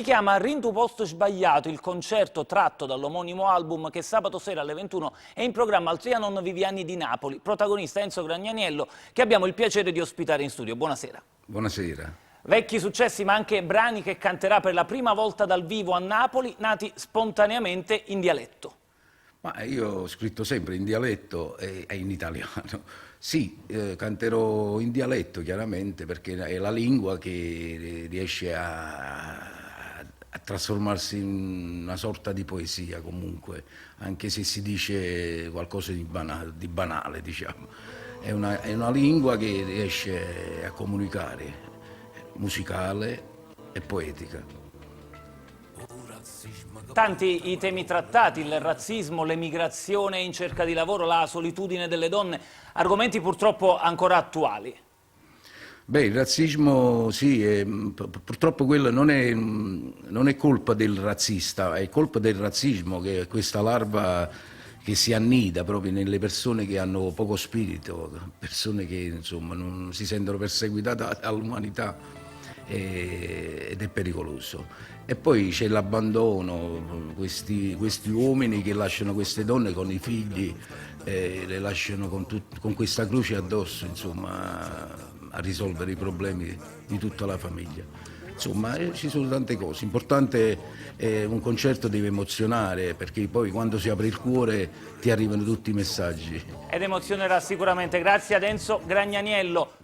Si chiama Rintu posto sbagliato, il concerto tratto dall'omonimo album che sabato sera alle 21 è in programma al Trianon Viviani di Napoli. Protagonista Enzo Gragnaniello, che abbiamo il piacere di ospitare in studio. Buonasera. Buonasera. Vecchi successi ma anche brani che canterà per la prima volta dal vivo a Napoli, nati spontaneamente in dialetto. Ma io ho scritto sempre in dialetto e in italiano. Sì, canterò in dialetto chiaramente perché è la lingua che riesce a trasformarsi in una sorta di poesia comunque, anche se si dice qualcosa di banale, diciamo. È una lingua che riesce a comunicare, musicale e poetica. Tanti i temi trattati, il razzismo, l'emigrazione in cerca di lavoro, la solitudine delle donne, argomenti purtroppo ancora attuali. Beh, il razzismo sì, purtroppo quello non è colpa del razzista, è colpa del razzismo, che è questa larva che si annida proprio nelle persone che hanno poco spirito, persone che insomma non si sentono perseguitate dall'umanità ed è pericoloso. E poi c'è l'abbandono, questi uomini che lasciano queste donne con i figli, le lasciano con questa croce addosso, insomma, a risolvere i problemi di tutta la famiglia. Insomma, ci sono tante cose. Importante un concerto deve emozionare, perché poi quando si apre il cuore ti arrivano tutti i messaggi. Ed emozionerà sicuramente. Grazie ad Enzo Gragnaniello.